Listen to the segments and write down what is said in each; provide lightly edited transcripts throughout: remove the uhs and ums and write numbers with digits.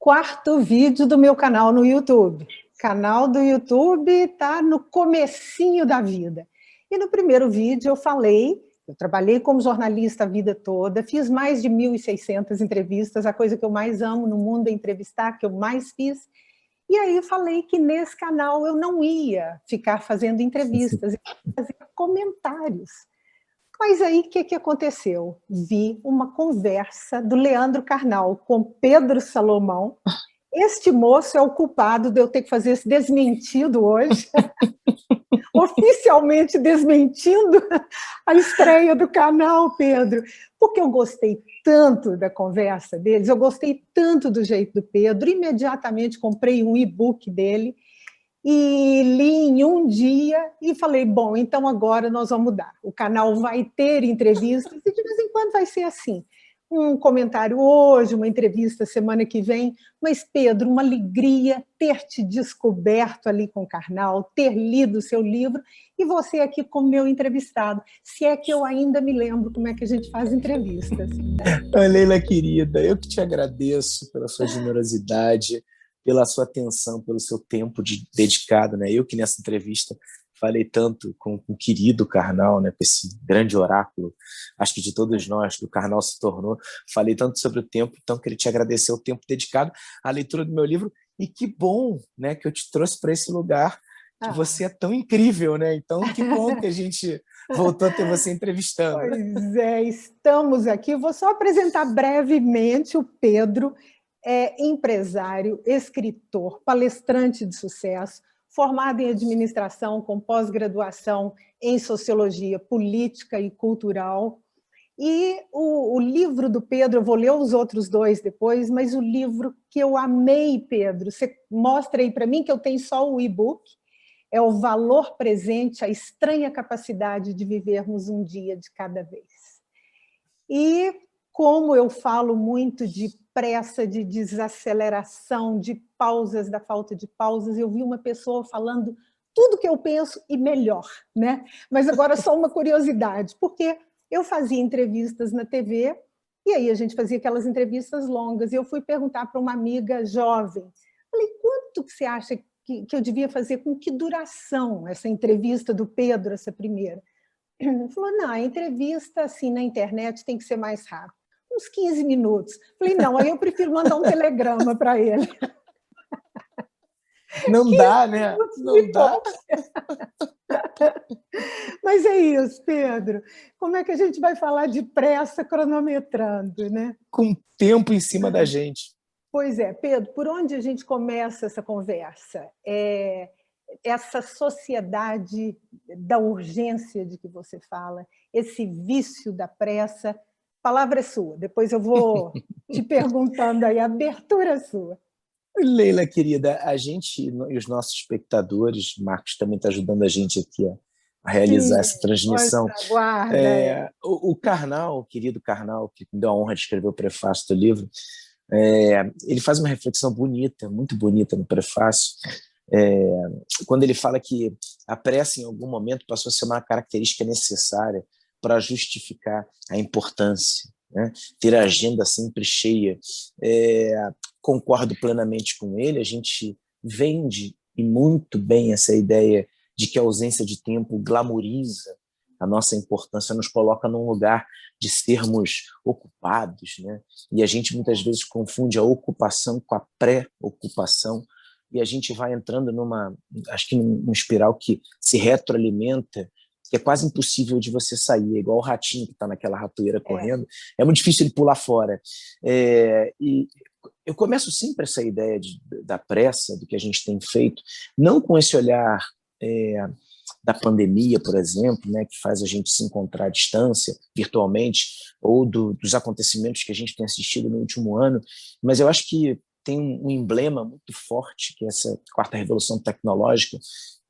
quarto vídeo do meu canal no YouTube. O canal do YouTube está no comecinho da vida. E no primeiro vídeo eu trabalhei como jornalista a vida toda, fiz mais de 1.600 entrevistas, a coisa que eu mais amo no mundo é entrevistar, que eu mais fiz. E aí falei que nesse canal eu não ia ficar fazendo entrevistas, eu ia fazer comentários. Mas aí, o que aconteceu? Vi uma conversa do Leandro Carnal com Pedro Salomão. Este moço é o culpado de eu ter que fazer esse desmentido hoje, oficialmente desmentindo a estreia do canal, Pedro, porque eu gostei tanto da conversa deles, eu gostei tanto do jeito do Pedro, imediatamente comprei um e-book dele, e li em um dia e falei, bom, então agora nós vamos mudar. O canal vai ter entrevistas e de vez em quando vai ser assim. Um comentário hoje, uma entrevista semana que vem. Mas, Pedro, uma alegria ter te descoberto ali com o Carnal, ter lido o seu livro e você aqui como meu entrevistado. Se é que eu ainda me lembro como é que a gente faz entrevistas. Leila, querida, eu que te agradeço pela sua generosidade, pela sua atenção, pelo seu tempo dedicado, né? Eu que nessa entrevista falei tanto com o querido Carnal, né? Com esse grande oráculo, acho que de todos nós, que o Carnal se tornou, falei tanto sobre o tempo, então queria te agradecer o tempo dedicado à leitura do meu livro, e que bom, né, que eu te trouxe para esse lugar, que você é tão incrível, né? Então, que bom que a gente voltou a ter você entrevistando. Pois é, estamos aqui. Vou só apresentar brevemente o Pedro. É empresário, escritor, palestrante de sucesso, formado em administração com pós-graduação em sociologia política e cultural. E o livro do Pedro, eu vou ler os outros dois depois, mas o livro que eu amei, Pedro, você mostra aí para mim que eu tenho só o e-book, é O Valor Presente, a estranha capacidade de vivermos um dia de cada vez. E como eu falo muito de pressa, de desaceleração, de pausas, da falta de pausas, eu vi uma pessoa falando tudo que eu penso e melhor, né? Mas agora só uma curiosidade, porque eu fazia entrevistas na TV e aí a gente fazia aquelas entrevistas longas e eu fui perguntar para uma amiga jovem, falei, quanto que você acha que eu devia fazer, com que duração essa entrevista do Pedro, essa primeira? Ele falou, não, a entrevista assim, na internet tem que ser mais rápido. Uns 15 minutos. Falei, não, aí eu prefiro mandar um telegrama para ele. Não dá, né? Não dá. Mas é isso, Pedro. Como é que a gente vai falar de pressa cronometrando, né? Com tempo em cima da gente. Pois é, Pedro, por onde a gente começa essa conversa? Essa sociedade da urgência de que você fala, esse vício da pressa, a palavra é sua, depois eu vou te perguntando aí, a abertura é sua. Leila, querida, a gente e os nossos espectadores, Marcos também está ajudando a gente aqui a realizar essa transmissão. Guarda. O Carnal, o querido Carnal, que me deu a honra de escrever o prefácio do livro, ele faz uma reflexão bonita, muito bonita no prefácio, quando ele fala que a pressa em algum momento passou a ser uma característica necessária para justificar a importância, né? Ter a agenda sempre cheia. Concordo plenamente com ele, a gente vende e muito bem essa ideia de que a ausência de tempo glamoriza a nossa importância, nos coloca num lugar de sermos ocupados, né? E a gente muitas vezes confunde a ocupação com a pré-ocupação, e a gente vai entrando acho que numa espiral que se retroalimenta, que é quase impossível de você sair, é igual o ratinho que está naquela ratoeira correndo, é muito difícil ele pular fora. E eu começo sempre essa ideia da pressa, do que a gente tem feito, não com esse olhar da pandemia, por exemplo, né, que faz a gente se encontrar à distância, virtualmente, ou dos acontecimentos que a gente tem assistido no último ano, mas eu acho que tem um emblema muito forte, que é essa quarta revolução tecnológica,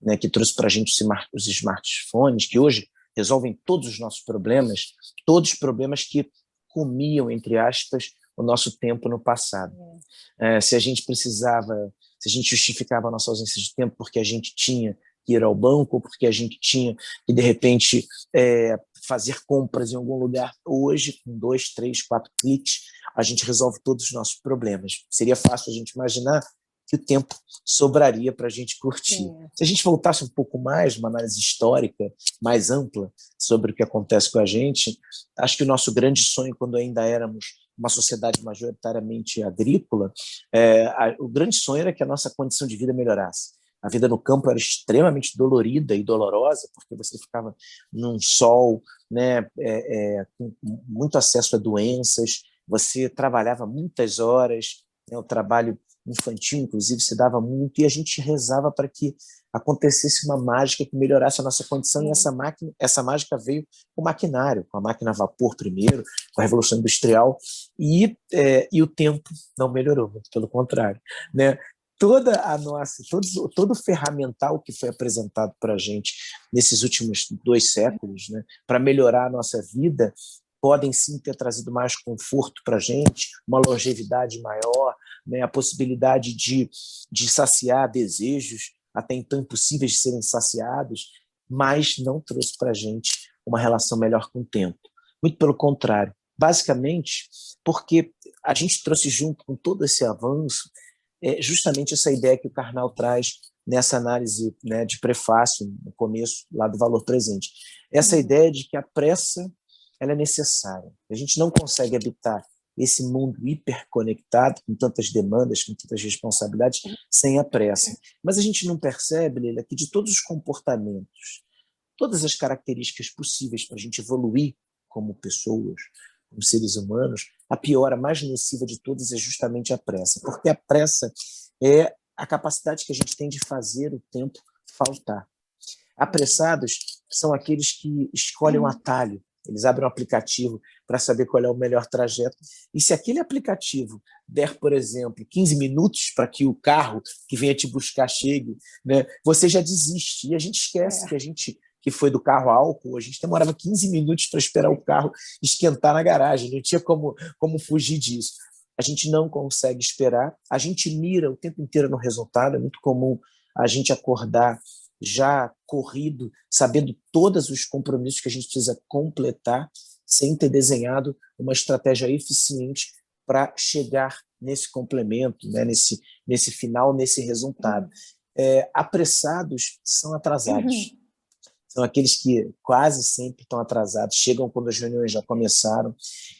né, que trouxe para a gente os smartphones, que hoje resolvem todos os nossos problemas, todos os problemas que comiam, entre aspas, o nosso tempo no passado. Se a gente justificava a nossa ausência de tempo porque a gente tinha que ir ao banco, ou porque a gente tinha que, de repente, fazer compras em algum lugar. Hoje, com 2, 3, 4 cliques, a gente resolve todos os nossos problemas. Seria fácil a gente imaginar que o tempo sobraria para a gente curtir. Sim. Se a gente voltasse um pouco mais, uma análise histórica mais ampla sobre o que acontece com a gente, acho que o nosso grande sonho, quando ainda éramos uma sociedade majoritariamente agrícola, o grande sonho era que a nossa condição de vida melhorasse. A vida no campo era extremamente dolorida e dolorosa, porque você ficava num sol, né, com muito acesso a doenças, você trabalhava muitas horas, né, o trabalho infantil, inclusive, se dava muito, e a gente rezava para que acontecesse uma mágica que melhorasse a nossa condição, e essa mágica veio com o maquinário, com a máquina a vapor primeiro, com a Revolução Industrial, e o tempo não melhorou, muito pelo contrário, né? Todo o ferramental que foi apresentado para a gente nesses últimos 2 séculos, né, para melhorar a nossa vida, podem sim ter trazido mais conforto para a gente, uma longevidade maior, né, a possibilidade de saciar desejos até então impossíveis de serem saciados, mas não trouxe para a gente uma relação melhor com o tempo. Muito pelo contrário. Basicamente, porque a gente trouxe junto com todo esse avanço justamente essa ideia que o Karnal traz nessa análise, né, de prefácio, no começo, lá do valor presente. Essa ideia de que a pressa ela é necessária. A gente não consegue habitar esse mundo hiperconectado, com tantas demandas, com tantas responsabilidades, sem a pressa. Mas a gente não percebe, Leila, que de todos os comportamentos, todas as características possíveis para a gente evoluir como pessoas, como seres humanos, a pior, a mais nociva de todas é justamente a pressa, porque a pressa é a capacidade que a gente tem de fazer o tempo faltar. Apressados são aqueles que escolhem um atalho, eles abrem um aplicativo para saber qual é o melhor trajeto, e se aquele aplicativo der, por exemplo, 15 minutos para que o carro que venha te buscar chegue, né, você já desiste, e a gente esquece que foi do carro a álcool, a gente demorava 15 minutos para esperar o carro esquentar na garagem, não tinha como fugir disso. A gente não consegue esperar, a gente mira o tempo inteiro no resultado, é muito comum a gente acordar já corrido, sabendo todos os compromissos que a gente precisa completar, sem ter desenhado uma estratégia eficiente para chegar nesse complemento, né, nesse final, nesse resultado. Apressados são atrasados. São aqueles que quase sempre estão atrasados, chegam quando as reuniões já começaram,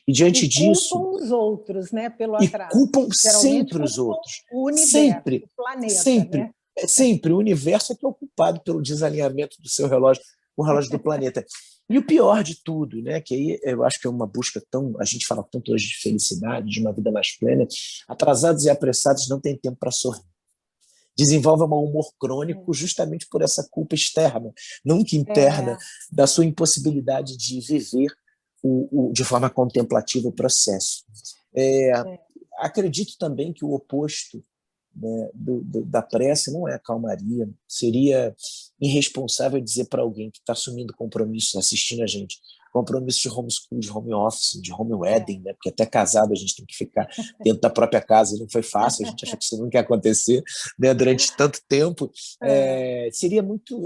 e diante disso... culpam os outros, né, pelo e atraso. culpam Geralmente sempre os outros. o universo, Sempre, o planeta, sempre. né? Sempre. O universo é que é o culpado pelo desalinhamento do seu relógio com o relógio do planeta. E o pior de tudo, né, que aí eu acho que é uma busca tão... A gente fala tanto hoje de felicidade, de uma vida mais plena. Atrasados e apressados não têm tempo para sorrir. Desenvolve um mau humor crônico justamente por essa culpa externa, nunca interna, da sua impossibilidade de viver de forma contemplativa o processo. Acredito também que o oposto, né, da pressa não é a calmaria. Seria irresponsável dizer para alguém que está assumindo compromissos, assistindo a gente, compromisso de homeschool, de home office, de home wedding, né? Porque até casado a gente tem que ficar dentro da própria casa, e não foi fácil, a gente acha que isso nunca ia acontecer, né, durante tanto tempo.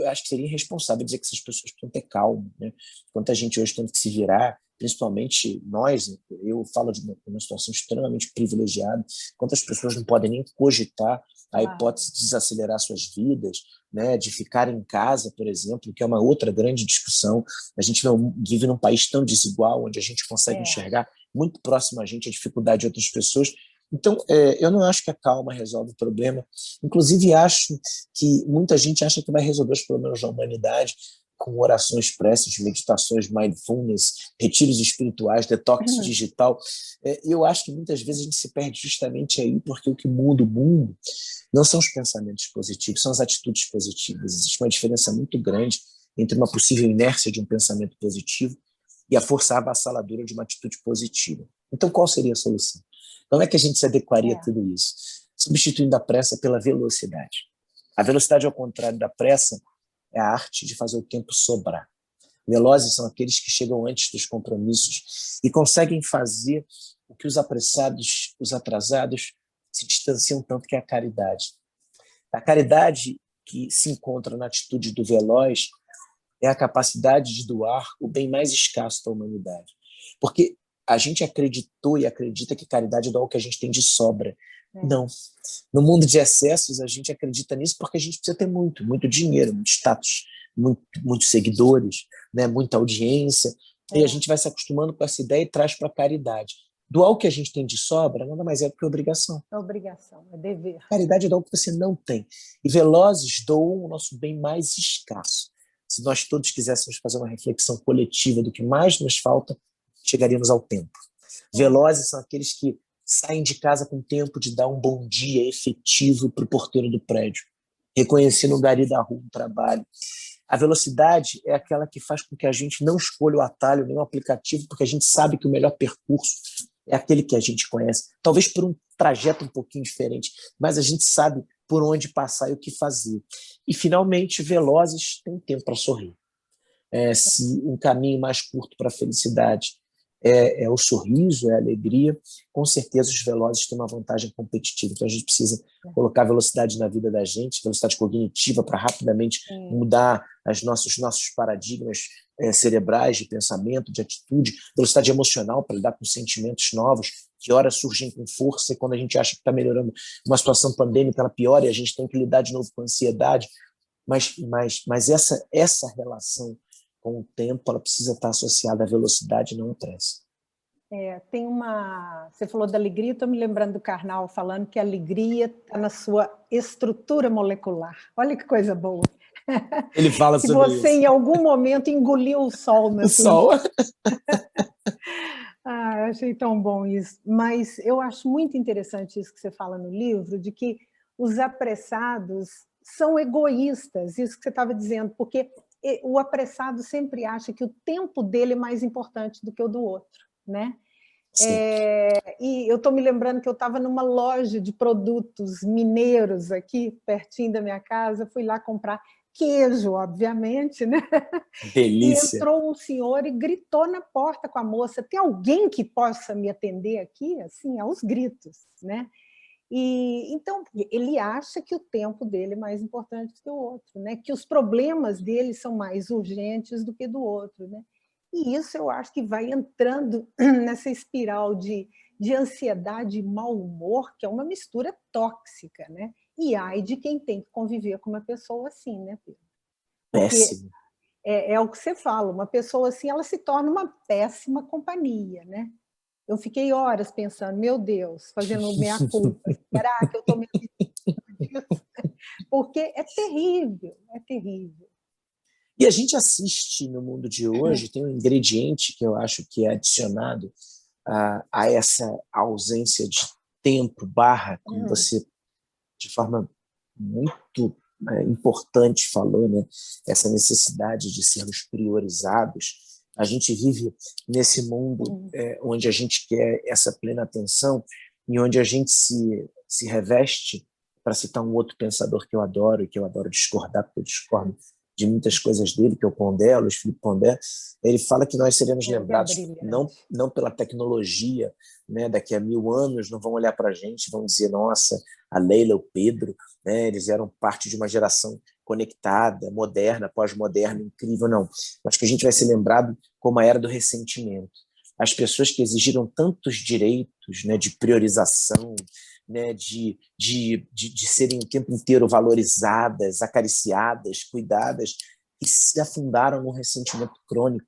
Acho que seria irresponsável dizer que essas pessoas precisam ter calma, né? Quanta gente hoje tem que se virar, principalmente nós, eu falo de uma situação extremamente privilegiada, quantas pessoas não podem nem cogitar a hipótese de desacelerar suas vidas, né, de ficar em casa, por exemplo, que é uma outra grande discussão. A gente vive num país tão desigual, onde a gente consegue enxergar muito próximo a gente a dificuldade de outras pessoas. Então, eu não acho que a calma resolve o problema. Inclusive, acho que muita gente acha que vai resolver os problemas da humanidade com orações, preces, meditações, mindfulness, retiros espirituais, detox digital. Eu acho que muitas vezes a gente se perde justamente aí, porque o que muda o mundo não são os pensamentos positivos, são as atitudes positivas. Existe uma diferença muito grande entre uma possível inércia de um pensamento positivo e a força avassaladora de uma atitude positiva. Então, qual seria a solução? Como é que a gente se adequaria a tudo isso? Substituindo a pressa pela velocidade. A velocidade, ao contrário da pressa, é a arte de fazer o tempo sobrar. Velozes são aqueles que chegam antes dos compromissos e conseguem fazer o que os apressados, os atrasados, se distanciam tanto, que é a caridade. A caridade que se encontra na atitude do veloz, é a capacidade de doar o bem mais escasso da humanidade. Porque a gente acreditou e acredita que caridade é doar o que a gente tem de sobra. Não. No mundo de excessos, a gente acredita nisso porque a gente precisa ter muito dinheiro, muito status, muitos seguidores, né, muita audiência, e a gente vai se acostumando com essa ideia e traz para a caridade. Doar o que a gente tem de sobra nada mais é do que obrigação. É obrigação, é dever. Caridade é doar o que você não tem. E Velozes doam o nosso bem mais escasso. Se nós todos quiséssemos fazer uma reflexão coletiva do que mais nos falta, chegaríamos ao tempo. Velozes são aqueles que saem de casa com tempo de dar um bom dia efetivo para o porteiro do prédio, reconhecendo o gari da rua, um trabalho. A velocidade é aquela que faz com que a gente não escolha o atalho nem o aplicativo, porque a gente sabe que o melhor percurso é aquele que a gente conhece, talvez por um trajeto um pouquinho diferente, mas a gente sabe por onde passar e o que fazer. E, finalmente, Velozes têm tempo para sorrir. Se um caminho mais curto para a felicidade é o sorriso, é a alegria, com certeza os Velozes têm uma vantagem competitiva. Então a gente precisa colocar velocidade na vida da gente, velocidade cognitiva, para rapidamente mudar nossos paradigmas cerebrais de pensamento, de atitude, velocidade emocional para lidar com sentimentos novos, que ora surgem com força, e quando a gente acha que está melhorando uma situação pandêmica, ela piora e a gente tem que lidar de novo com a ansiedade. Mas essa relação com o tempo, ela precisa estar associada à velocidade e não à pressa. Você falou da alegria, estou me lembrando do Karnal falando que a alegria está na sua estrutura molecular. Olha que coisa boa. Ele fala que sobre você, isso. em algum momento, engoliu o sol. O sol. Eu achei tão bom isso. Mas eu acho muito interessante isso que você fala no livro, de que os apressados são egoístas, isso que você estava dizendo, porque o apressado sempre acha que o tempo dele é mais importante do que o do outro, né? E eu estou me lembrando que eu estava numa loja de produtos mineiros aqui, pertinho da minha casa, fui lá comprar queijo, obviamente, né? Delícia. E entrou um senhor e gritou na porta com a moça: tem alguém que possa me atender aqui? Assim, aos gritos, né? E então ele acha que o tempo dele é mais importante do que o outro, né? Que os problemas dele são mais urgentes do que do outro, né? E isso eu acho que vai entrando nessa espiral de ansiedade e mau humor, que é uma mistura tóxica, né? E ai de quem tem que conviver com uma pessoa assim, né, Pedro? Péssimo. É o que você fala, uma pessoa assim, ela se torna uma péssima companhia, né? Eu fiquei horas pensando, meu Deus, fazendo meia-culpa. Será que eu estou me arrependendo disso? Porque é terrível, é terrível. E a gente assiste no mundo de hoje, tem um ingrediente que eu acho que é adicionado a essa ausência de tempo, como você, de forma muito importante, falou, né? Essa necessidade de sermos priorizados. A gente vive nesse mundo onde a gente quer essa plena atenção e onde a gente se reveste, para citar um outro pensador que eu adoro e que eu adoro discordar, porque eu discordo de muitas coisas dele, que é o Pondé, Luiz Felipe Pondé. Ele fala que nós seremos lembrados não pela tecnologia, né? Daqui a 1000 anos não vão olhar para a gente, vão dizer, nossa, a Leila, o Pedro, né? Eles eram parte de uma geração conectada, moderna, pós-moderna, incrível. Não, acho que a gente vai ser lembrado como a era do ressentimento. As pessoas que exigiram tantos direitos, né, de priorização, né, de serem o tempo inteiro valorizadas, acariciadas, cuidadas, que se afundaram num ressentimento crônico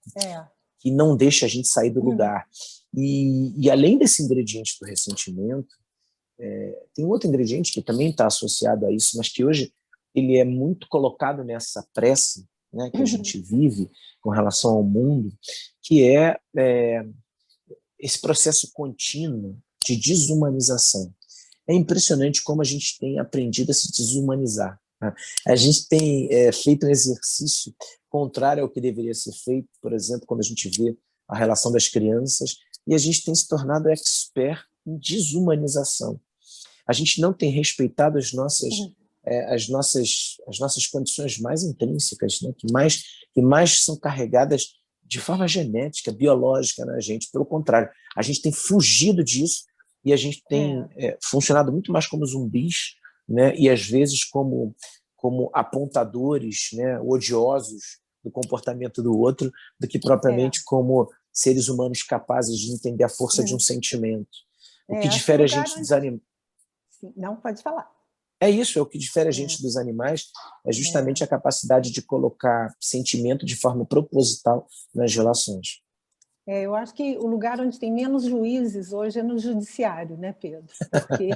que não deixa a gente sair do lugar. E além desse ingrediente do ressentimento, tem outro ingrediente que também está associado a isso, mas que hoje ele é muito colocado nessa pressa, né, que a gente vive com relação ao mundo, que é esse processo contínuo de desumanização. É impressionante como a gente tem aprendido a se desumanizar, né? A gente tem feito um exercício contrário ao que deveria ser feito, por exemplo, quando a gente vê a relação das crianças, e a gente tem se tornado expert em desumanização. A gente não tem respeitado as nossas condições mais intrínsecas, né? que mais são carregadas de forma genética, biológica na gente. Pelo contrário, a gente tem fugido disso e a gente tem funcionado muito mais como zumbis, né? E às vezes como apontadores, né? Odiosos do comportamento do outro do que propriamente como seres humanos capazes de entender a força de um sentimento. O que difere a gente dos animais... Não, pode falar. É isso, é o que difere a gente dos animais, é justamente a capacidade de colocar sentimento de forma proposital nas relações. Eu acho que o lugar onde tem menos juízes hoje é no judiciário, né, Pedro? Porque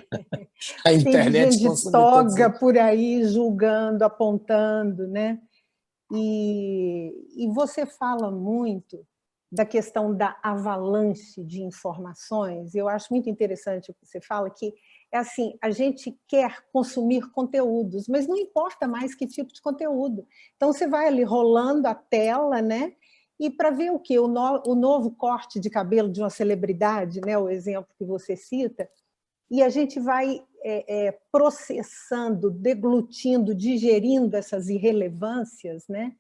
a internet tem gente de toga por aí julgando, apontando, né? E você fala muito da questão da avalanche de informações. Eu acho muito interessante o que você fala, que é assim, a gente quer consumir conteúdos, mas não importa mais que tipo de conteúdo. Então, você vai ali rolando a tela, né? E para ver o quê? O novo corte de cabelo de uma celebridade, né? O exemplo que você cita, e a gente vai processando, deglutindo, digerindo essas irrelevâncias, né?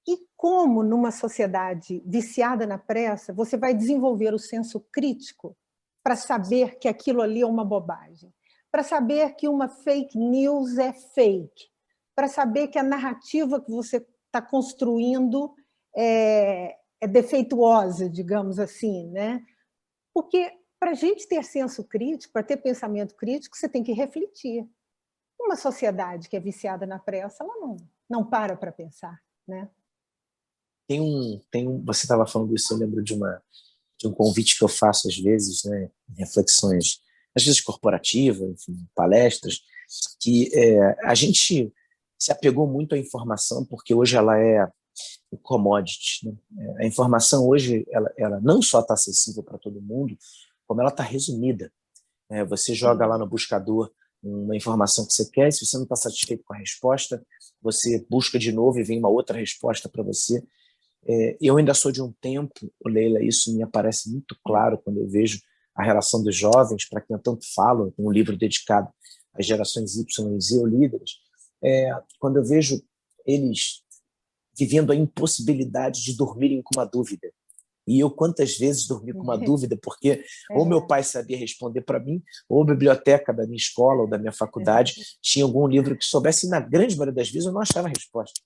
E como, numa sociedade viciada na pressa, você vai desenvolver o senso crítico para saber que aquilo ali é uma bobagem, para saber que uma fake news é fake, para saber que a narrativa que você está construindo é defeituosa, digamos assim, né? Porque para a gente ter senso crítico, para ter pensamento crítico, você tem que refletir. Uma sociedade que é viciada na pressa, ela não para pensar, né? Você estava falando isso, eu lembro de um convite que eu faço às vezes, né, em reflexões, às vezes corporativas, enfim, palestras, que a gente se apegou muito à informação porque hoje ela é o commodity, né? A informação hoje ela não só está acessível para todo mundo, como ela está resumida. Você joga lá no buscador uma informação que você quer, e se você não está satisfeito com a resposta, você busca de novo e vem uma outra resposta para você. Eu ainda sou de um tempo, Leila, isso me aparece muito claro quando eu vejo a relação dos jovens, para quem eu tanto falo, um livro dedicado às gerações Y e Z, ou líderes, quando eu vejo eles vivendo a impossibilidade de dormirem com uma dúvida. E eu quantas vezes dormi com uma dúvida, porque ou meu pai sabia responder para mim, ou a biblioteca da minha escola ou da minha faculdade tinha algum livro que soubesse, e na grande maioria das vezes eu não achava a resposta.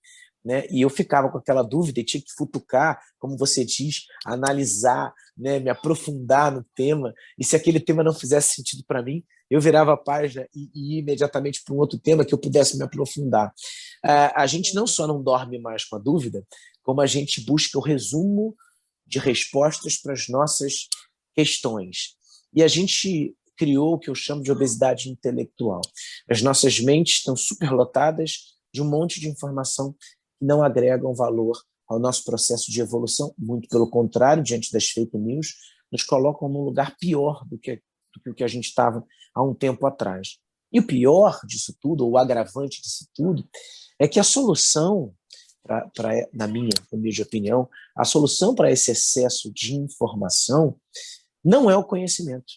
Né? E eu ficava com aquela dúvida e tinha que futucar, como você diz, analisar, né? Me aprofundar no tema, e se aquele tema não fizesse sentido para mim, eu virava a página e ia imediatamente para um outro tema que eu pudesse me aprofundar. A gente não só não dorme mais com a dúvida, como a gente busca o resumo de respostas para as nossas questões. E a gente criou o que eu chamo de obesidade intelectual. As nossas mentes estão superlotadas de um monte de informação que não agregam valor ao nosso processo de evolução, muito pelo contrário, diante das fake news, nos colocam num lugar pior do que o que a gente estava há um tempo atrás. E o pior disso tudo, ou o agravante disso tudo, é que a solução, na minha humilde opinião, a solução para esse excesso de informação não é o conhecimento.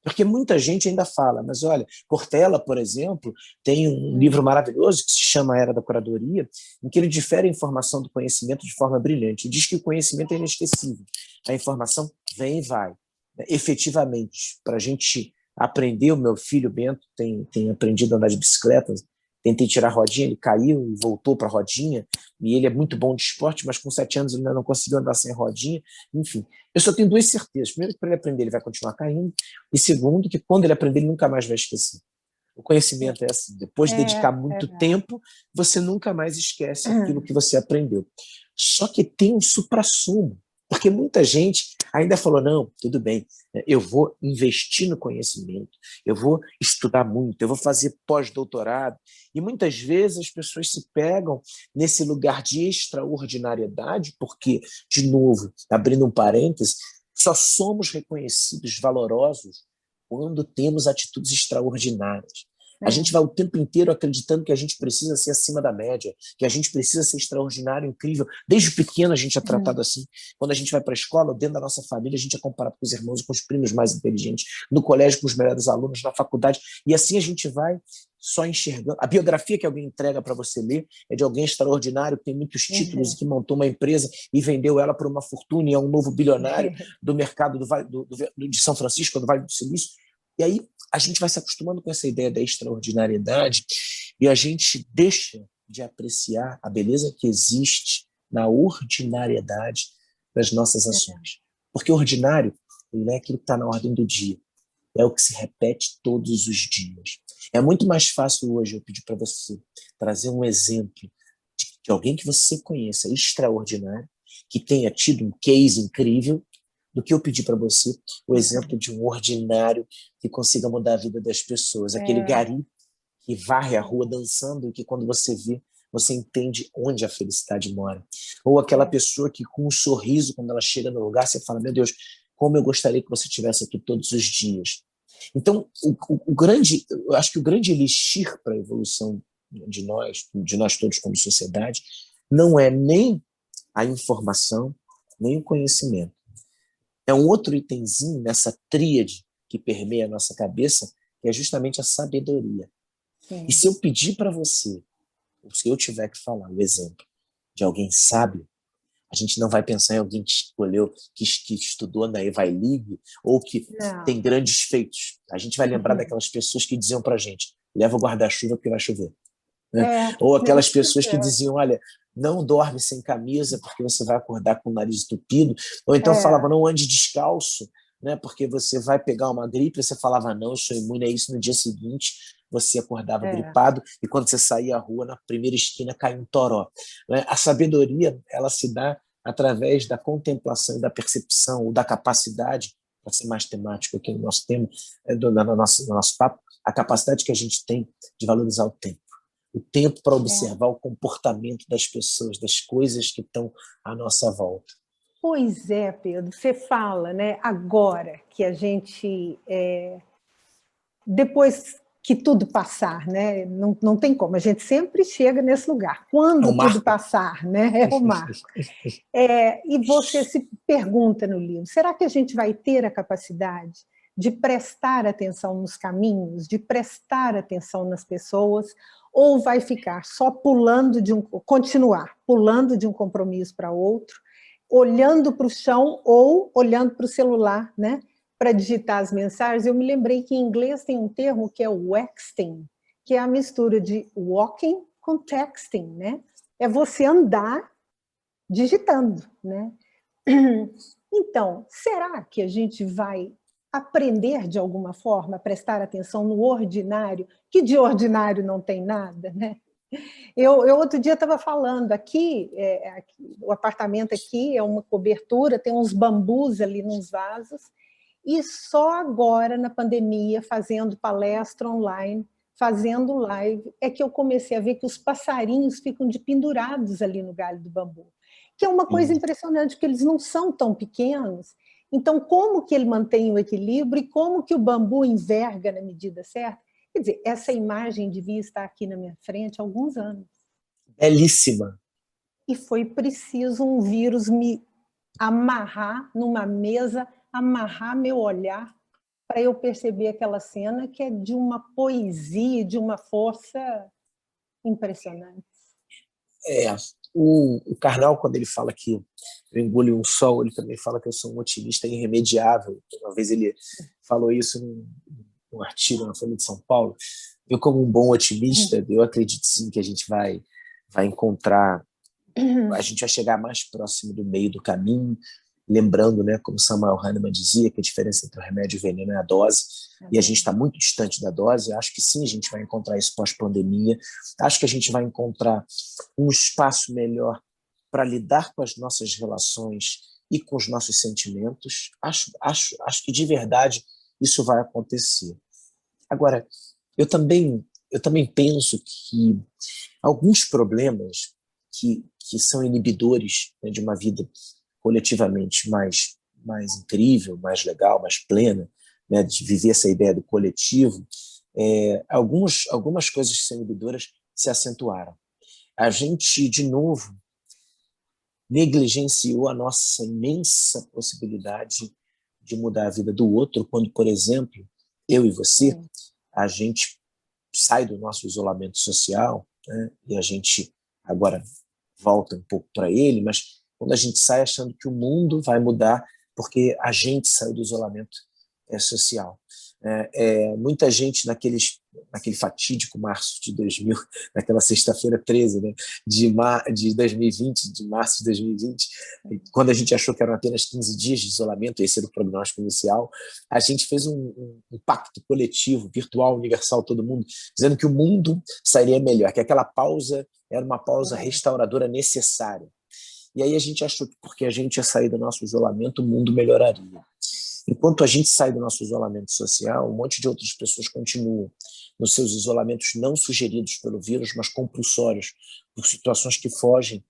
Porque muita gente ainda fala, mas olha, Cortella, por exemplo, tem um livro maravilhoso que se chama Era da Curadoria, em que ele difere a informação do conhecimento de forma brilhante. Ele diz que o conhecimento é inesquecível. A informação vem e vai. Efetivamente, para a gente aprender, o meu filho Bento tem aprendido a andar de bicicleta, tentei tirar a rodinha, ele caiu e voltou para a rodinha, e ele é muito bom de esporte, mas com 7 anos ele ainda não conseguiu andar sem rodinha. Enfim, eu só tenho 2 certezas. Primeiro, que para ele aprender, ele vai continuar caindo, e segundo, que quando ele aprender, ele nunca mais vai esquecer. O conhecimento é assim, depois de dedicar muito tempo, você nunca mais esquece aquilo que você aprendeu. Só que tem um suprassumo, porque muita gente ainda falou, não, tudo bem, eu vou investir no conhecimento, eu vou estudar muito, eu vou fazer pós-doutorado, e muitas vezes as pessoas se pegam nesse lugar de extraordinariedade, porque, de novo, abrindo um parêntese, só somos reconhecidos valorosos quando temos atitudes extraordinárias. A gente vai o tempo inteiro acreditando que a gente precisa ser acima da média, que a gente precisa ser extraordinário, incrível. Desde pequeno a gente é tratado assim. Quando a gente vai para a escola, dentro da nossa família, a gente é comparado com os irmãos e com os primos mais inteligentes, no colégio com os melhores alunos, na faculdade, e assim a gente vai só enxergando. A biografia que alguém entrega para você ler é de alguém extraordinário, que tem muitos títulos e que montou uma empresa e vendeu ela por uma fortuna e é um novo bilionário do mercado de São Francisco, do Vale do Silício. E aí a gente vai se acostumando com essa ideia da extraordinariedade e a gente deixa de apreciar a beleza que existe na ordinariedade das nossas ações. Porque o ordinário, ele é aquilo que está na ordem do dia. É o que se repete todos os dias. É muito mais fácil hoje eu pedir para você trazer um exemplo de alguém que você conheça, extraordinário, que tenha tido um case incrível, do que eu pedir para você o exemplo de um ordinário que consiga mudar a vida das pessoas. Aquele gari que varre a rua dançando e que quando você vê, você entende onde a felicidade mora. Ou aquela pessoa que com um sorriso, quando ela chega no lugar, você fala, meu Deus, como eu gostaria que você estivesse aqui todos os dias. Então, eu acho que o grande elixir para a evolução de nós todos como sociedade, não é nem a informação, nem o conhecimento. É um outro itemzinho nessa tríade que permeia a nossa cabeça, que é justamente a sabedoria. Sim. E se eu pedir para você, ou se eu tiver que falar o exemplo de alguém sábio, a gente não vai pensar em alguém que escolheu, que estudou na Ivy League ou que tem grandes feitos. A gente vai lembrar daquelas pessoas que diziam para a gente, leva o guarda-chuva porque vai chover. Né? Ou aquelas pessoas que diziam, olha, não dorme sem camisa porque você vai acordar com o nariz entupido. Ou então falava, não ande descalço, né? Porque você vai pegar uma gripe. E você falava, não, eu sou imune a isso. No dia seguinte, você acordava gripado e quando você saía à rua, na primeira esquina, cai um toró. Né? A sabedoria, ela se dá através da contemplação e da percepção, ou da capacidade, para ser mais temático aqui no nosso tema, no nosso papo, a capacidade que a gente tem de valorizar o tempo. O tempo para observar o comportamento das pessoas, das coisas que estão à nossa volta. Pois é, Pedro, você fala, né, agora que a gente, depois que tudo passar, né, não tem como, a gente sempre chega nesse lugar, quando tudo passar, né, é o marco. E você se pergunta no livro, será que a gente vai ter a capacidade de prestar atenção nos caminhos, de prestar atenção nas pessoas, ou vai ficar só continuar pulando de um compromisso para outro, olhando para o chão ou olhando para o celular, né, para digitar as mensagens? Eu me lembrei que em inglês tem um termo que é o waxting, que é a mistura de walking com texting, né? É você andar digitando, né? Então, será que a gente vai aprender de alguma forma a prestar atenção no ordinário, que de ordinário não tem nada, né? Eu outro dia estava falando aqui, o apartamento aqui é uma cobertura, tem uns bambus ali nos vasos, e só agora, na pandemia, fazendo palestra online, fazendo live, é que eu comecei a ver que os passarinhos ficam pendurados ali no galho do bambu, que é uma coisa impressionante, porque eles não são tão pequenos. Então, como que ele mantém o equilíbrio e como que o bambu enverga na medida certa? Quer dizer, essa imagem devia estar aqui na minha frente há alguns anos. Belíssima. E foi preciso um vírus me amarrar numa mesa, amarrar meu olhar, para eu perceber aquela cena que é de uma poesia, de uma força impressionante. O Karnal, quando ele fala que eu engoli um sol, ele também fala que eu sou um otimista irremediável. Uma vez ele falou isso num artigo na Folha de São Paulo. Eu, como um bom otimista, eu acredito sim que a gente vai encontrar, a gente vai chegar mais próximo do meio do caminho, lembrando, né, como Samuel Hahnemann dizia, que a diferença entre o remédio e o veneno é a dose, e a gente está muito distante da dose. Acho que sim, a gente vai encontrar isso pós-pandemia. Acho que a gente vai encontrar um espaço melhor para lidar com as nossas relações e com os nossos sentimentos. Acho que, de verdade, isso vai acontecer. Agora, eu também penso que alguns problemas que são inibidores, né, de uma vida coletivamente mais incrível, mais legal, mais plena, né, de viver essa ideia do coletivo, algumas coisas que são inibidoras se acentuaram. A gente, de novo, negligenciou a nossa imensa possibilidade de mudar a vida do outro, quando, por exemplo, eu e você, a gente sai do nosso isolamento social, né, e a gente agora volta um pouco para ele, mas quando a gente sai achando que o mundo vai mudar porque a gente saiu do isolamento social. Muita gente naquele fatídico março de 2000, naquela sexta-feira 13, né, de 2020, de março de 2020, quando a gente achou que eram apenas 15 dias de isolamento, esse era o prognóstico inicial, a gente fez um pacto coletivo, virtual, universal, todo mundo, dizendo que o mundo sairia melhor, que aquela pausa era uma pausa restauradora necessária. E aí a gente achou que porque a gente ia sair do nosso isolamento, o mundo melhoraria. Enquanto a gente sai do nosso isolamento social, um monte de outras pessoas continuam nos seus isolamentos não sugeridos pelo vírus, mas compulsórios, por situações que fogem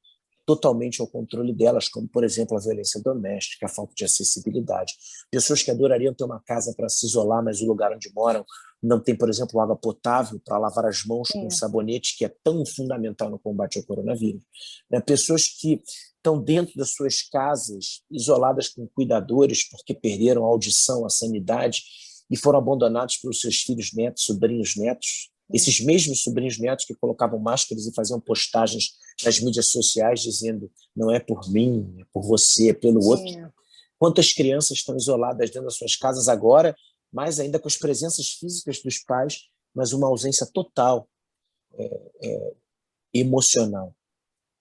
totalmente ao controle delas, como, por exemplo, a violência doméstica, a falta de acessibilidade. Pessoas que adorariam ter uma casa para se isolar, mas o lugar onde moram não tem, por exemplo, água potável para lavar as mãos com sabonete, que é tão fundamental no combate ao coronavírus. Pessoas que estão dentro das suas casas, isoladas com cuidadores, porque perderam a audição, a sanidade, e foram abandonados pelos seus filhos, netos, sobrinhos, netos. Esses mesmos sobrinhos, netos que colocavam máscaras e faziam postagens nas mídias sociais dizendo não é por mim, é por você, é pelo outro. Quantas crianças estão isoladas dentro das suas casas agora, mais ainda com as presenças físicas dos pais, mas uma ausência total emocional.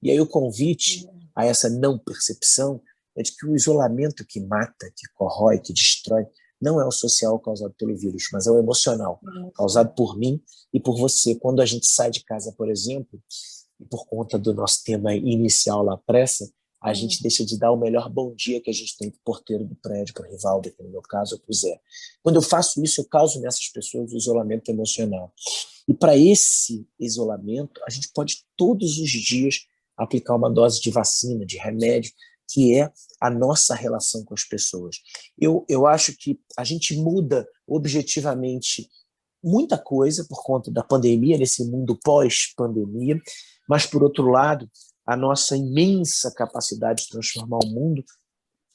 E aí o convite a essa não percepção é de que o isolamento que mata, que corrói, que destrói, não é o social causado pelo vírus, mas é o emocional, causado por mim e por você. Quando a gente sai de casa, por exemplo, e por conta do nosso tema inicial lá, pressa, a gente deixa de dar o melhor bom dia que a gente tem para o porteiro do prédio, para o Rivaldo, que no meu caso, ou para o Zé. Quando eu faço isso, eu causo nessas pessoas o isolamento emocional. E para esse isolamento, a gente pode todos os dias aplicar uma dose de vacina, de remédio, que é a nossa relação com as pessoas. Eu acho que a gente muda objetivamente muita coisa por conta da pandemia, nesse mundo pós-pandemia, mas, por outro lado, a nossa imensa capacidade de transformar o mundo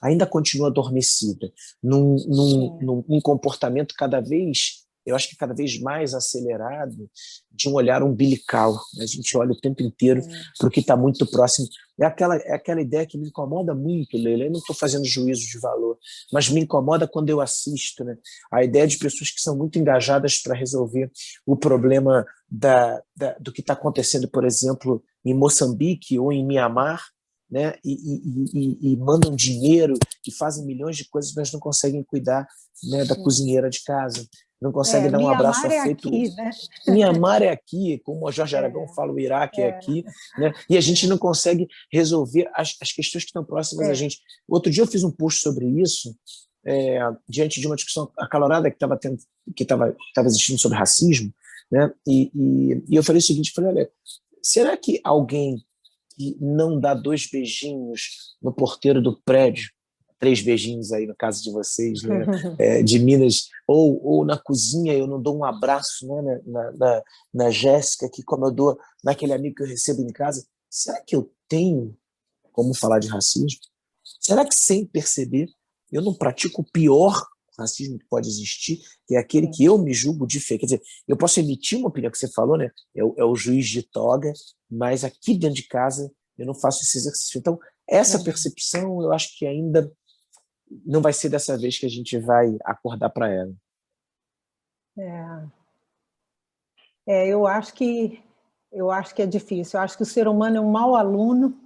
ainda continua adormecida num comportamento cada vez, eu acho que cada vez mais acelerado, de um olhar umbilical. A gente olha o tempo inteiro para o que está muito próximo. É aquela ideia que me incomoda muito, Leila. Eu não estou fazendo juízo de valor, mas me incomoda quando eu assisto, né? A ideia de pessoas que são muito engajadas para resolver o problema do que está acontecendo, por exemplo, em Moçambique ou em Mianmar, né? E mandam dinheiro e fazem milhões de coisas, mas não conseguem cuidar, né, da cozinheira de casa, não conseguem dar um abraço afetuoso. Aqui, né? Mianmar é aqui, como o Jorge Aragão fala, o Iraque é aqui, né? E a gente não consegue resolver as questões que estão próximas a gente. Outro dia eu fiz um post sobre isso, diante de uma discussão acalorada que estava existindo sobre racismo, né? E eu falei o seguinte, olha, será que alguém que não dá 2 beijinhos no porteiro do prédio, 3 beijinhos aí no caso de vocês, né? De Minas, ou na cozinha eu não dou um abraço, né? na Jéssica, que como eu dou naquele amigo que eu recebo em casa, será que eu tenho como falar de racismo? Será que sem perceber eu não pratico o pior racismo que pode existir, que é aquele que eu me julgo de feio? Quer dizer, eu posso emitir uma opinião que você falou, né? É o juiz de toga, mas aqui dentro de casa eu não faço esse exercício. Então, essa percepção eu acho que ainda não vai ser dessa vez que a gente vai acordar para ela. Eu acho que é difícil. Eu acho que o ser humano é um mau aluno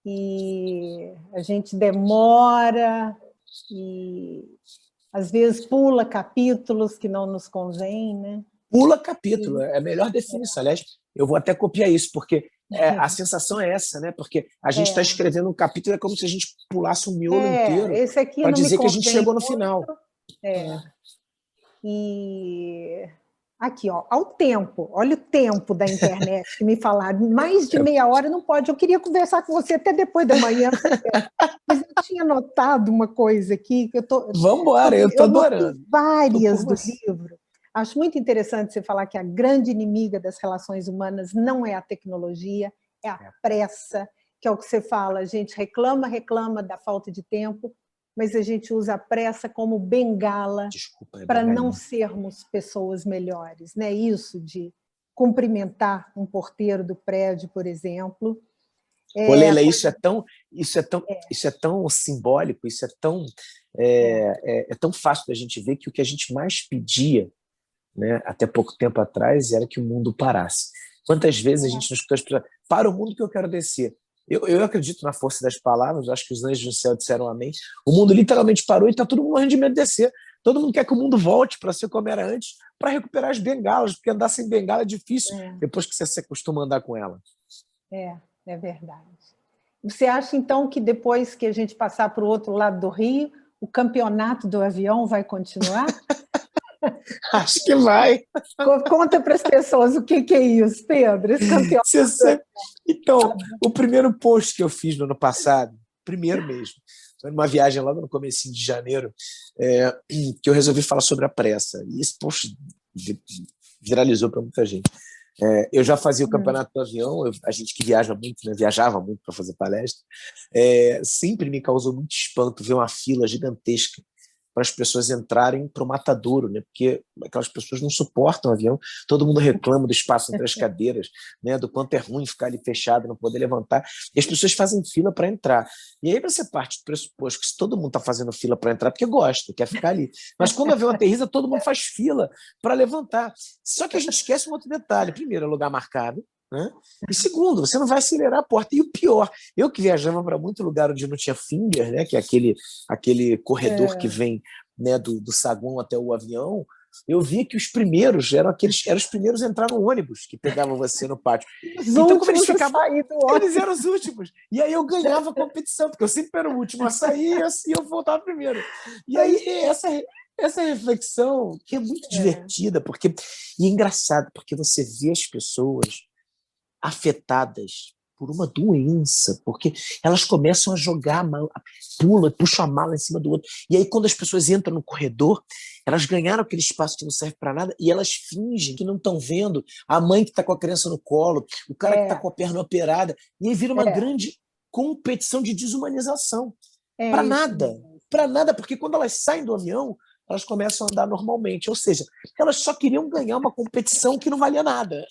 e a gente demora e às vezes pula capítulos que não nos convém, né? Pula capítulo, é a melhor definição. Aliás, eu vou até copiar isso, porque a sensação é essa, né? Porque a gente está escrevendo um capítulo, é como se a gente pulasse um miolo inteiro para dizer que a gente chegou no final. E aqui, ó, ao tempo, olha o tempo da internet que me falaram, mais de meia hora não pode. Eu queria conversar com você até depois da manhã, mas eu tinha notado uma coisa aqui que Vamos embora, eu estou adorando. Várias do livro. Acho muito interessante você falar que a grande inimiga das relações humanas não é a tecnologia, é a pressa, que é o que você fala, a gente reclama da falta de tempo, mas a gente usa a pressa como bengala para não sermos pessoas melhores, né? Isso de cumprimentar um porteiro do prédio, por exemplo. Ô, Leila, isso é tão simbólico, é tão fácil da gente ver que o que a gente mais pedia, né, até pouco tempo atrás, era que o mundo parasse. Quantas vezes a gente não escutou as pessoas, para o mundo que eu quero descer. Eu acredito na força das palavras, acho que os anjos do céu disseram amém. O mundo literalmente parou e está todo mundo morrendo de medo de descer. Todo mundo quer que o mundo volte para ser como era antes, para recuperar as bengalas, porque andar sem bengala é difícil depois que você se acostuma a andar com ela. É verdade. Você acha, então, que depois que a gente passar para o outro lado do Rio, o campeonato do avião vai continuar? Acho que vai. Conta para as pessoas o que é isso, Pedro, esse campeonato. Então, o primeiro post que eu fiz no ano passado, primeiro mesmo, foi numa viagem logo no comecinho de janeiro, que eu resolvi falar sobre a pressa. E esse post viralizou para muita gente. Eu já fazia o campeonato do avião, a gente que viaja muito, né, viajava muito para fazer palestra, sempre me causou muito espanto ver uma fila gigantesca para as pessoas entrarem para o matadouro, né? Porque aquelas pessoas não suportam o avião, todo mundo reclama do espaço entre as cadeiras, né? Do quanto é ruim ficar ali fechado, não poder levantar, e as pessoas fazem fila para entrar. E aí você parte do pressuposto que se todo mundo está fazendo fila para entrar, porque gosta, quer ficar ali. Mas quando o avião aterriza, todo mundo faz fila para levantar. Só que a gente esquece um outro detalhe. Primeiro, é lugar marcado, né? E segundo, você não vai acelerar a porta. E o pior, eu que viajava para muito lugar onde não tinha finger, né, que é aquele corredor que vem, né, do saguão até o avião, eu via que os primeiros eram os primeiros a entrar no ônibus que pegavam você no pátio. Então, como eles ficavam, eles eram os últimos. E aí eu ganhava a competição, porque eu sempre era o último a sair e eu voltava primeiro. E aí essa reflexão, que é muito divertida, e é engraçado, porque você vê as pessoas afetadas por uma doença, porque elas começam a jogar a mala, puxam a mala em cima do outro, e aí quando as pessoas entram no corredor, elas ganharam aquele espaço que não serve para nada, e elas fingem que não estão vendo a mãe que está com a criança no colo, o cara que está com a perna operada, e aí vira uma grande competição de desumanização. Para nada, porque quando elas saem do avião, elas começam a andar normalmente, ou seja, elas só queriam ganhar uma competição que não valia nada.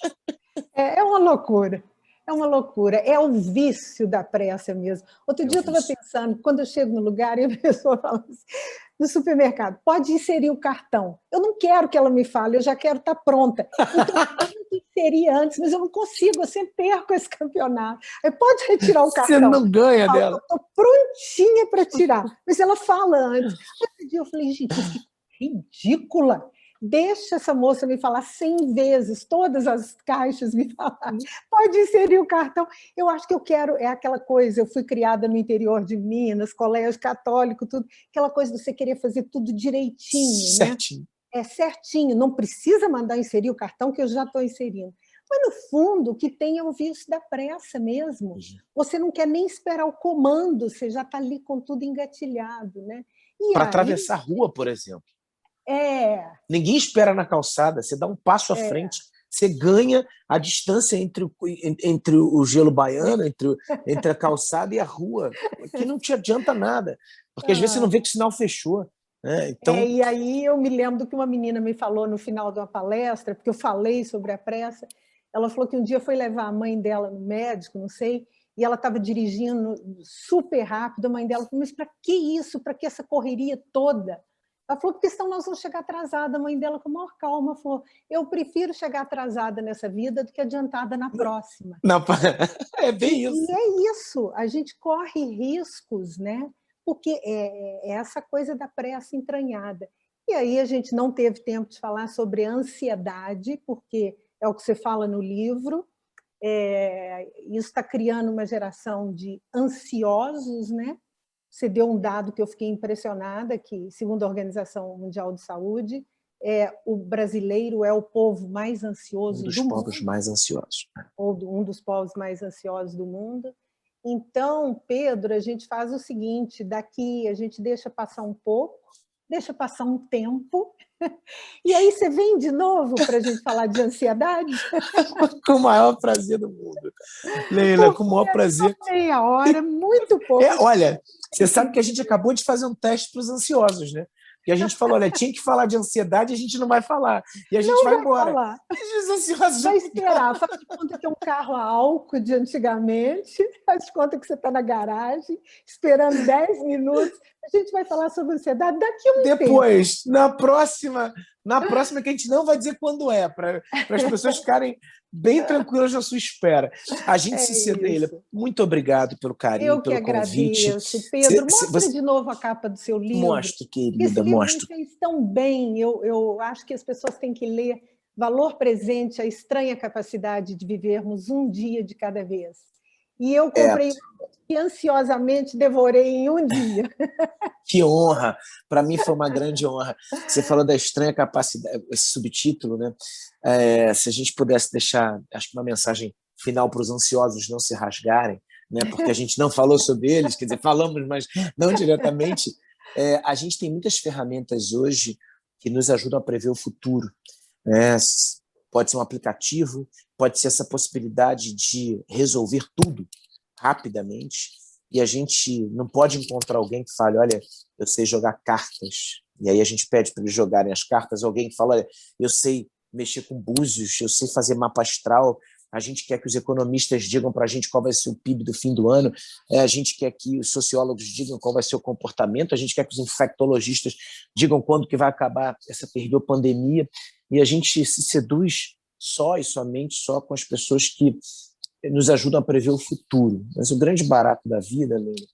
É uma loucura. É uma loucura. É o vício da pressa mesmo. Outro dia eu estava pensando, quando eu chego no lugar e a pessoa fala assim, no supermercado, pode inserir o cartão. Eu não quero que ela me fale, eu já quero estar pronta. Então, eu tenho que inserir antes, mas eu não consigo, eu sempre perco esse campeonato. Aí pode retirar o cartão. Você não ganha dela. Eu estou prontinha para tirar. Mas ela fala antes. Outro dia eu falei, gente, mas que ridícula. Deixa essa moça me falar 100 vezes, todas as caixas me falar. Pode inserir o cartão. Eu acho que eu quero, é aquela coisa, eu fui criada no interior de Minas, colégio católico, tudo, aquela coisa de você querer fazer tudo direitinho, certinho. Né? Certinho, não precisa mandar inserir o cartão, que eu já estou inserindo. Mas, no fundo, o que tem é o vício da pressa mesmo. Você não quer nem esperar o comando, você já está ali com tudo engatilhado. Né? Para atravessar a rua, por exemplo. Ninguém espera na calçada, você dá um passo à frente, você ganha a distância entre o gelo baiano, entre a calçada e a rua, que não te adianta nada, porque às vezes você não vê que o sinal fechou. Né? Então... e aí eu me lembro que uma menina me falou no final de uma palestra, porque eu falei sobre a pressa, ela falou que um dia foi levar a mãe dela no médico, não sei, e ela estava dirigindo super rápido, a mãe dela falou, mas para que isso, para que essa correria toda? Ela falou, porque senão nós vamos chegar atrasada. A mãe dela, com a maior calma, falou, eu prefiro chegar atrasada nessa vida do que adiantada na próxima. Não, é bem isso. E é isso, a gente corre riscos, né? Porque é essa coisa da pressa entranhada. E aí a gente não teve tempo de falar sobre ansiedade, porque é o que você fala no livro, isso está criando uma geração de ansiosos, né? Você deu um dado que eu fiquei impressionada, que, segundo a Organização Mundial de Saúde, o brasileiro é o povo mais ansioso do mundo. Um dos povos mais ansiosos. Ou um dos povos mais ansiosos do mundo. Então, Pedro, a gente faz o seguinte, daqui a gente deixa passar um pouco, deixa passar um tempo, e aí você vem de novo para a gente falar de ansiedade? Com o maior prazer do mundo. Leila, com o maior prazer. Meia hora, muito pouco. Olha, você sabe que a gente acabou de fazer um teste para os ansiosos, né? Porque Porque a gente falou, olha, tinha que falar de ansiedade, a gente não vai falar. E a gente Não vai vai embora. falar. E os ansiosos Vai esperar. Faz de conta que é um carro a álcool de antigamente, faz de conta que você está na garagem, esperando 10 minutos. A gente vai falar sobre ansiedade daqui a um tempo. Depois, na próxima que a gente não vai dizer quando é, para as pessoas ficarem bem tranquilas na sua espera. A gente se cedeira. Muito obrigado pelo carinho, Eu que pelo convite. agradeço. Pedro, mostra de novo a capa do seu livro. Mostro, querida, esse livro mostro. me fez tão bem. Eu acho que as pessoas têm que ler Valor Presente, a estranha capacidade de vivermos um dia de cada vez. E eu comprei e ansiosamente devorei em um dia. Que honra! Para mim foi uma grande honra. Você falou da estranha capacidade, esse subtítulo, né? Se a gente pudesse deixar, acho que uma mensagem final para os ansiosos não se rasgarem, né? Porque a gente não falou sobre eles, quer dizer, falamos, mas não diretamente. A gente tem muitas ferramentas hoje que nos ajudam a prever o futuro. Pode ser um aplicativo, pode ser essa possibilidade de resolver tudo rapidamente, e a gente não pode encontrar alguém que fale, olha, eu sei jogar cartas, e aí a gente pede para eles jogarem as cartas, alguém que fala, olha, eu sei mexer com búzios, eu sei fazer mapa astral, a gente quer que os economistas digam para a gente qual vai ser o PIB do fim do ano, a gente quer que os sociólogos digam qual vai ser o comportamento, a gente quer que os infectologistas digam quando que vai acabar essa terrível pandemia, e a gente se seduz só e somente só com as pessoas que nos ajudam a prever o futuro. Mas o grande barato da vida, Leila,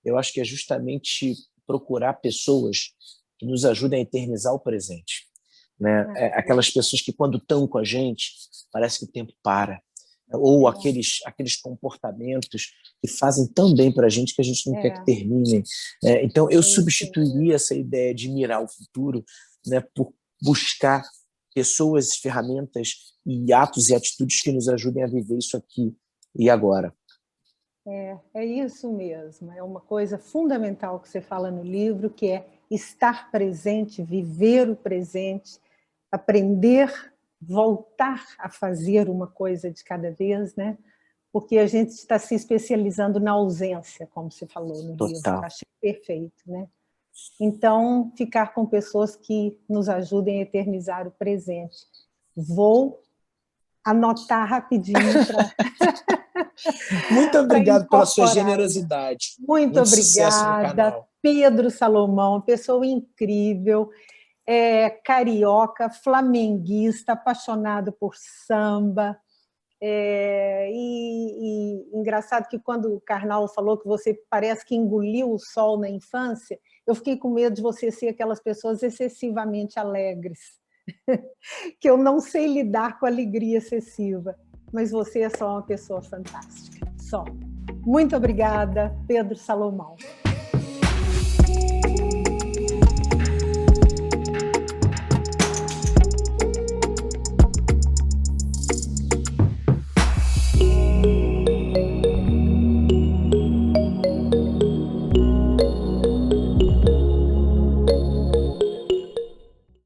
eu acho que é justamente procurar pessoas que nos ajudem a eternizar o presente. Né? Aquelas pessoas que, quando estão com a gente, parece que o tempo para. Ou aqueles comportamentos que fazem tão bem para a gente que a gente não quer que terminem. Então, eu substituiria essa ideia de mirar o futuro, né, por buscar pessoas, ferramentas e atos e atitudes que nos ajudem a viver isso aqui e agora. É isso mesmo. É uma coisa fundamental que você fala no livro, que é estar presente, viver o presente, aprender, voltar a fazer uma coisa de cada vez, né? Porque a gente está se especializando na ausência, como você falou no livro. Achei perfeito, né? Então, ficar com pessoas que nos ajudem a eternizar o presente. Vou anotar rapidinho para... Muito obrigado pela sua generosidade. Muito obrigada, Pedro Salomão, pessoa incrível, carioca, flamenguista, apaixonado por samba. E engraçado que quando o Karnal falou que você parece que engoliu o sol na infância, eu fiquei com medo de você ser aquelas pessoas excessivamente alegres, que eu não sei lidar com alegria excessiva, mas você é só uma pessoa fantástica, só. Muito obrigada, Pedro Salomão.